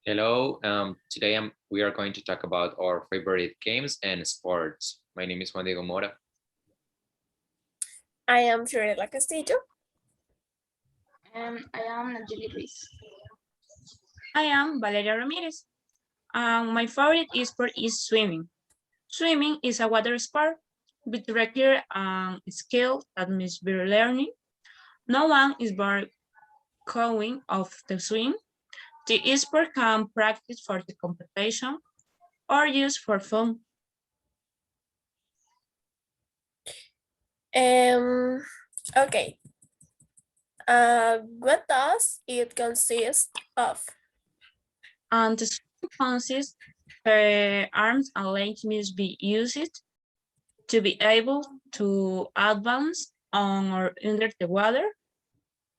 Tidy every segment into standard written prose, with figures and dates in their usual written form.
Hello, today we are going to talk about our favorite games and sports. My name is Juan Mora. I am Fiorella Castillo. And I am Nayeli Ruiz. I am Valeria Ramírez. My favorite sport is swimming. Swimming is a water sport with require skill that must be learning. No one is born going off the swim. The sport can practice for the competition or use for fun. Okay. What does it consist of? And the swim consists arms and legs must be used to be able to advance on or under the water.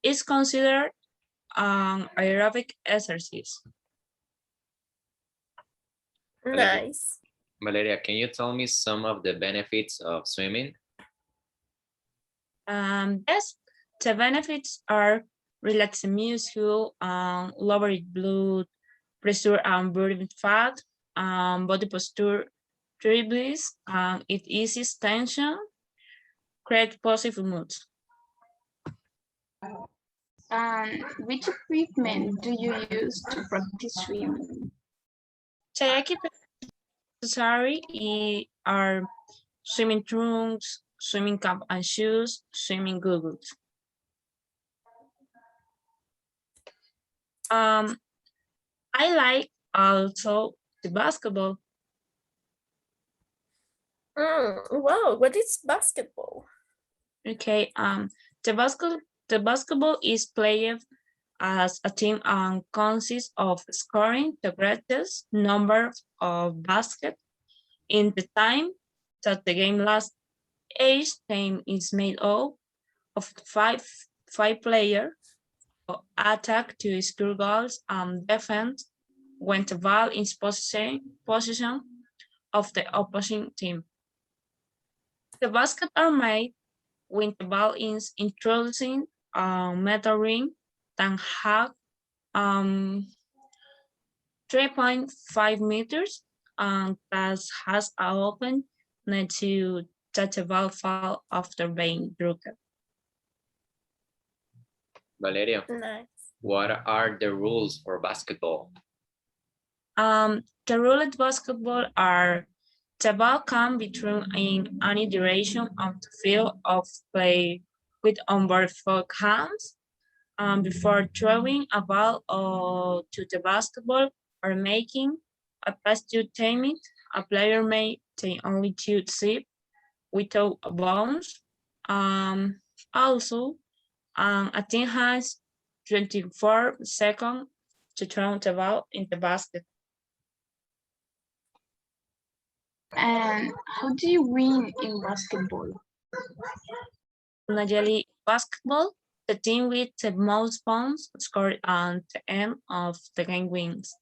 Is considered an aerobic exercise. Nice. Valeria, can you tell me some of the benefits of swimming? Yes, the benefits are relaxing muscle, lower blood pressure and burning fat, body posture triples, it eases tension, create positive moods. And which equipment do you use to practice swimming? The equipment necessary are swimming trunks, swimming cap and shoes, swimming goggles. I like also the basketball. Wow, what is basketball? Okay, the basketball is played as a team and consists of scoring the greatest number of baskets in the time that the game lasts. Each team is made up of five players who attack to score goals and defend when the ball is position of the opposing team. The baskets are made when the ball is introducing a metal ring that have 3.5 meters and thus has an open net to that the ball fall after being broken. Valeria, Nice. what are the rules for basketball? The rules of basketball are the ball can be thrown in any direction of the field of play with onboard both hands. Before throwing a ball to the basketball or making a pass to teammate, a player may take only two steps without a bounce. Also, a team has 24 seconds to throw the ball in the basket. And how do you win in basketball? Nayeli, basketball, the team with the most points scored at the end of the game wins.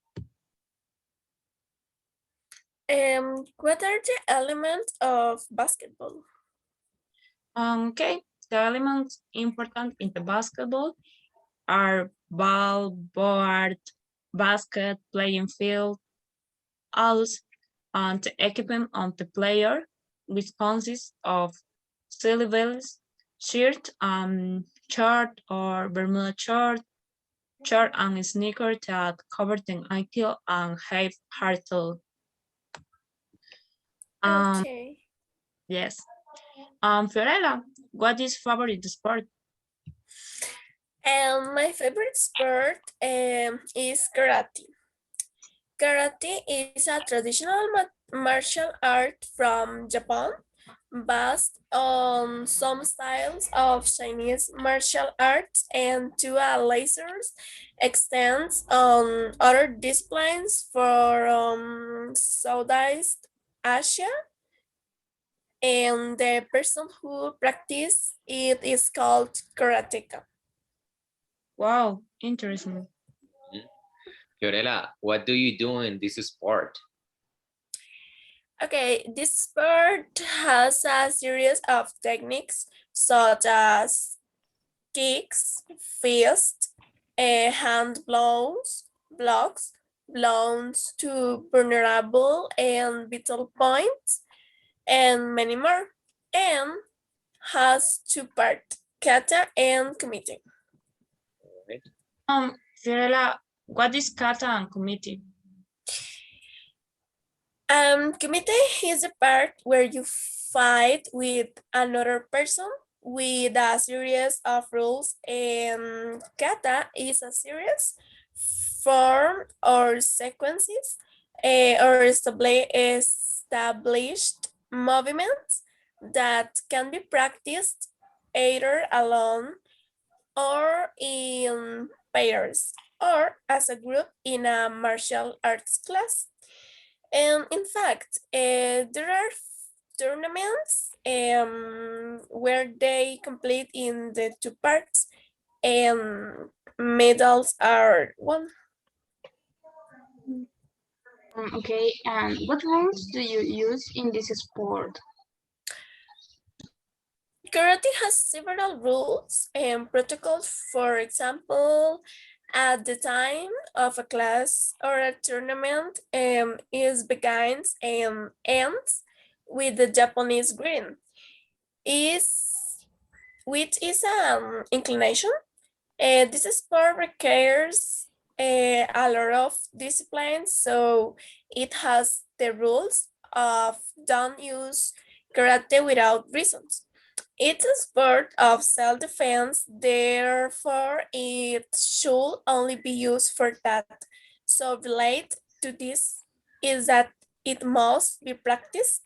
What are the elements of basketball? Okay, the elements important in the basketball are ball, board, basket, playing field, also, and the equipment of the player, which consists of syllables, shirt, short or Bermuda short and sneaker that cover the ankle and have hard toe. Okay. Yes. Fiorella, what is favorite sport? My favorite sport is karate. Karate is a traditional martial art from Japan based on some styles of Chinese martial arts and to a lesser extent on other disciplines for Southeast Asia. And the person who practices it is called karateka. Wow, interesting. Fiorella, what do you do in this sport? Okay, this sport has a series of techniques such as kicks, fists, hand blows, blocks, belongs to vulnerable and vital points, and many more, and has two parts, kata and committee. Right? Fiorella, what is kata and committee? Committee is the part where you fight with another person with a series of rules, and kata is a series form or sequences or established movements that can be practiced either alone or in pairs or as a group in a martial arts class. And in fact, there are tournaments where they complete in the two parts and medals are won. Okay, and what rules do you use in this sport? Karate has several rules and protocols. For example, at the time of a class or a tournament, is begins and ends with the Japanese greeting, is which is an inclination. This sport requires a lot of discipline, so it has the rules of don't use karate without reasons. It's a sport of self-defense, therefore it should only be used for that. So related to this is that it must be practiced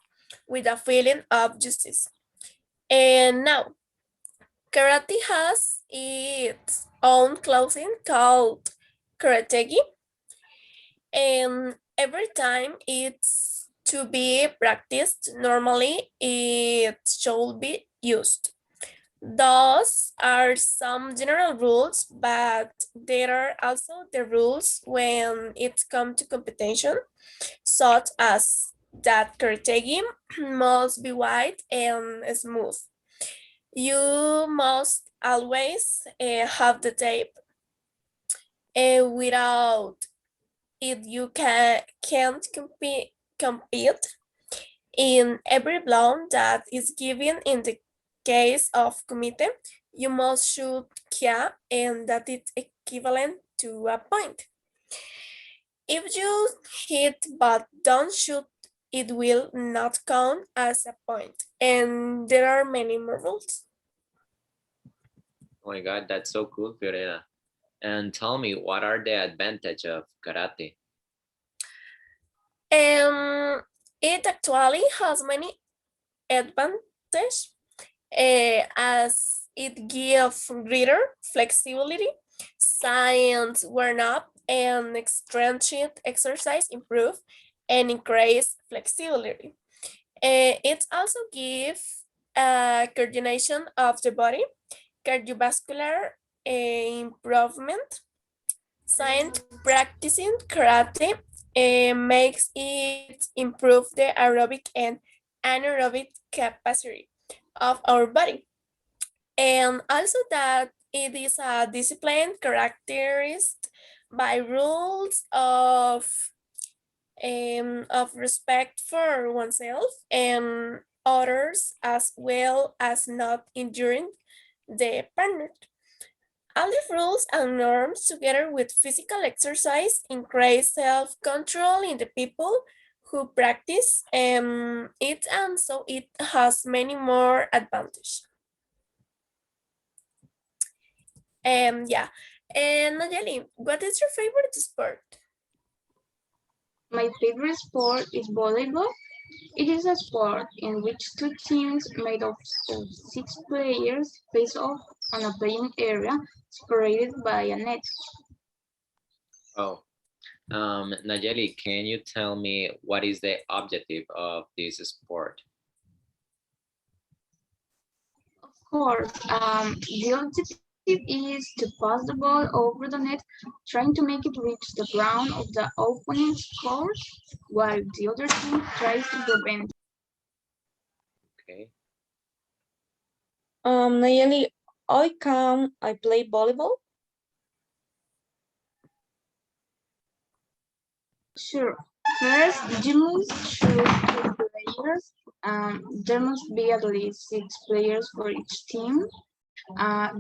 with a feeling of justice. And now, karate has its own clothing called karategi, and every time it's to be practiced, normally it should be used. Those are some general rules, but there are also the rules when it comes to competition, such as that karategi must be wide and smooth. You must always have the tape. Without it, you can't compete in every blow that is given. In the case of committee, you must shoot kya, and that is equivalent to a point. If you hit but don't shoot, it will not count as a point. And there are many more rules. Oh my God, that's so cool, Fiorella. And tell me, what are the advantage of karate? It actually has many advantages, as it gives greater flexibility, science warm up, and strength exercise improve and increase flexibility. It also gives coordination of the body, cardiovascular improvement. Science practicing karate makes it improve the aerobic and anaerobic capacity of our body. And also that it is a discipline characterized by rules of respect for oneself and others, as well as not injuring the partner. All the rules and norms, together with physical exercise, increase self-control in the people who practice it, and so it has many more advantages. Yeah. And Nayeli, what is your favorite sport? My favorite sport is volleyball. It is a sport in which two teams made up of 6 players face off on a playing area separated by a net. Oh, Nayeli, can you tell me what is the objective of this sport? Of course, the objective is to pass the ball over the net, trying to make it reach the ground of the opponent's court, while the other team tries to prevent. Okay. Nayeli, I play volleyball? Sure. First, you must choose two players. There must be at least 6 players for each team.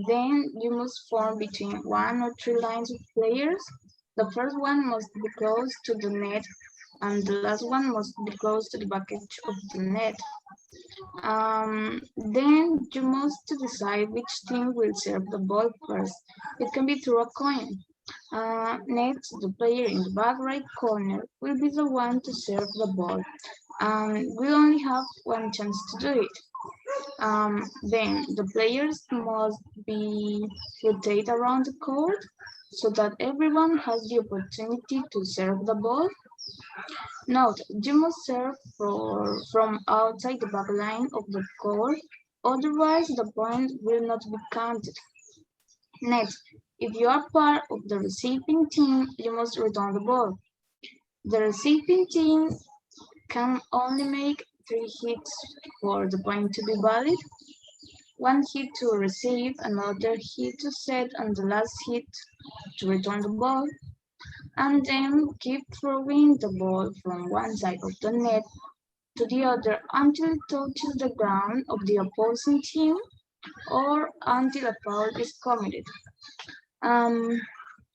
Then you must form between 1 or 3 lines of players. The first one must be close to the net, and the last one must be close to the bucket of the net. Then you must decide which team will serve the ball first. It can be through a coin. Next, the player in the back right corner will be the one to serve the ball, and will only have one chance to do it. Then the players must be rotate around the court so that everyone has the opportunity to serve the ball. Note, you must serve from outside the back line of the court, otherwise the point will not be counted. Next, if you are part of the receiving team, you must return the ball. The receiving team can only make 3 hits for the point to be valid. 1 hit to receive, another hit to set, and the last hit to return the ball. And then keep throwing the ball from one side of the net to the other until it touches the ground of the opposing team or until a foul is committed.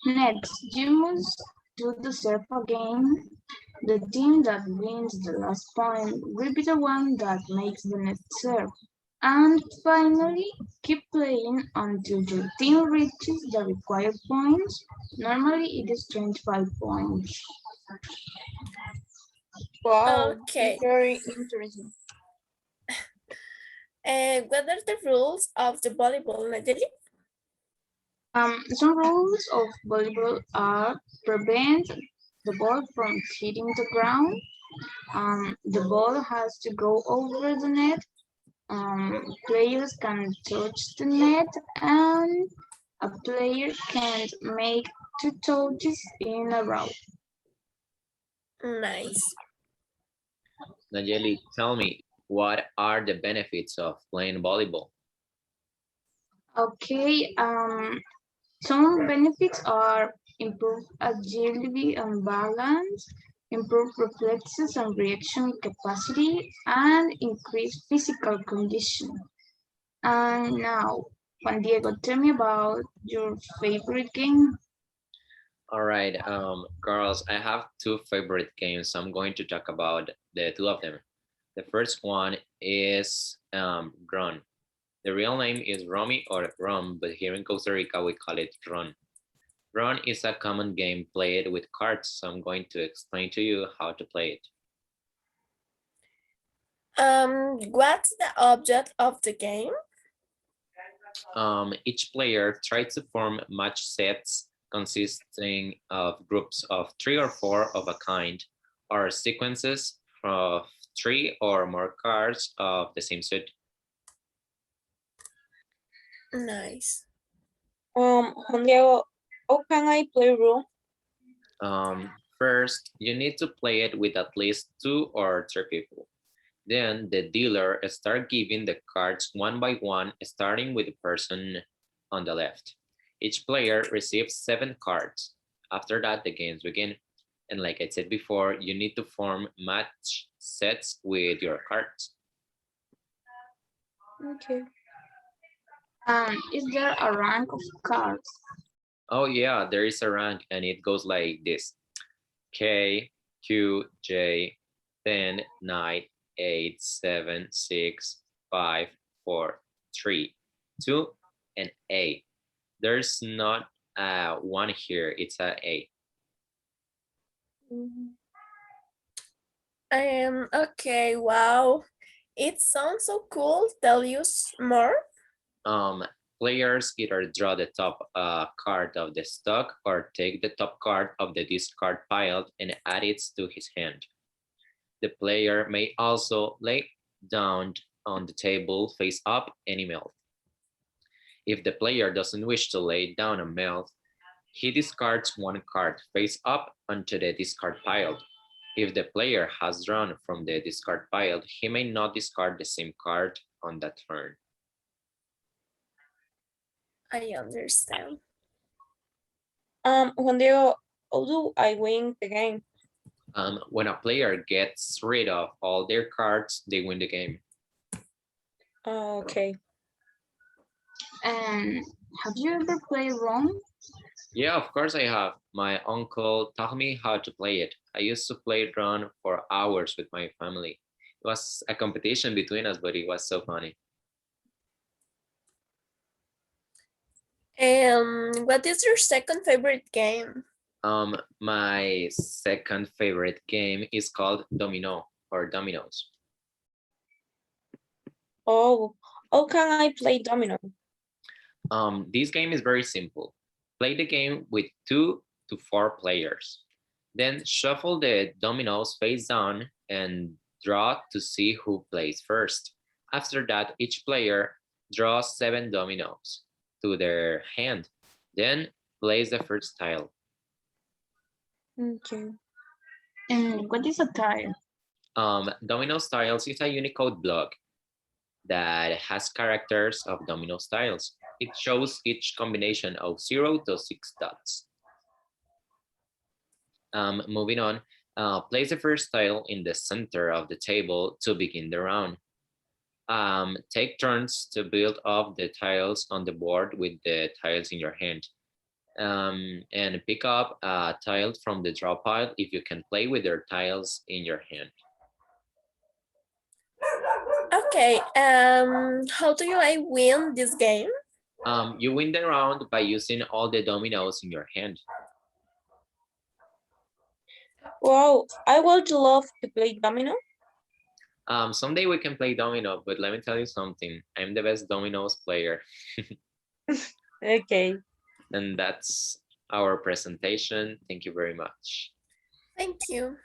Next, you must do the serve again. The team that wins the last point will be the one that makes the next serve. And finally, keep playing until your team reaches the required points. Normally, it is 25 points. Wow, Okay. it's very interesting. What are the rules of the volleyball, Nayeli? Some rules of volleyball are prevent the ball from hitting the ground. The ball has to go over the net. Players can touch the net, and a player can't make 2 touches in a row. Nice. Nayeli, tell me, what are the benefits of playing volleyball? Okay, some benefits are improved agility and balance, improved reflexes and reaction capacity, and increased physical condition. And now, Juan Diego, tell me about your favorite game. All right, girls, I have two favorite games. So I'm going to talk about the two of them. The first one is Run. The real name is Romy or Rum, but here in Costa Rica, we call it Run. Run is a common game played with cards, so I'm going to explain to you how to play it. What's the object of the game? Each player tries to form match sets consisting of groups of 3 or 4 of a kind, or sequences of 3 or more cards of the same suit. Nice. Juan Diego, how can I play rule? First, you need to play it with at least 2 or 3 people. Then the dealer starts giving the cards one by one, starting with the person on the left. Each player receives 7 cards. After that, the games begin. And like I said before, you need to form match sets with your cards. Okay. Is there a rank of cards? Oh yeah, there is a rank and it goes like this. K, Q, J, 10, 9, 8, 7, 6, 5, 4, 3, 2, and A. There's not a 1 here, it's a A. Okay, wow. It sounds so cool. Tell us more. Players either draw the top card of the stock or take the top card of the discard pile and add it to his hand. The player may also lay down on the table face up any melt. If the player doesn't wish to lay down a melt, he discards 1 card face up onto the discard pile. If the player has drawn from the discard pile, he may not discard the same card on that turn. I understand. Juan Diego, how do I win the game? When a player gets rid of all their cards, they win the game. Okay. And have you ever played Rome? Yeah, of course I have. My uncle taught me how to play it. I used to play it run for hours with my family. It was a competition between us, but it was so funny. What is your second favorite game? My second favorite game is called Domino or Dominoes. Oh, how can I play domino? This game is very simple. Play the game with 2 to 4 players. Then shuffle the dominoes face down and draw to see who plays first. After that, each player draws 7 dominoes to their hand. Then place the first tile. Okay. And what is a tile? Domino tiles is a Unicode block that has characters of domino tiles. It shows each combination of 0 to 6 dots. Moving on, place the first tile in the center of the table to begin the round. Take turns to build up the tiles on the board with the tiles in your hand. And pick up a tile from the draw pile if you can play with your tiles in your hand. Okay, how do I win this game? You win the round by using all the dominoes in your hand. Wow, I would love to play domino. Someday we can play domino, but let me tell you something. I'm the best dominoes player. Okay. And that's our presentation. Thank you very much. Thank you.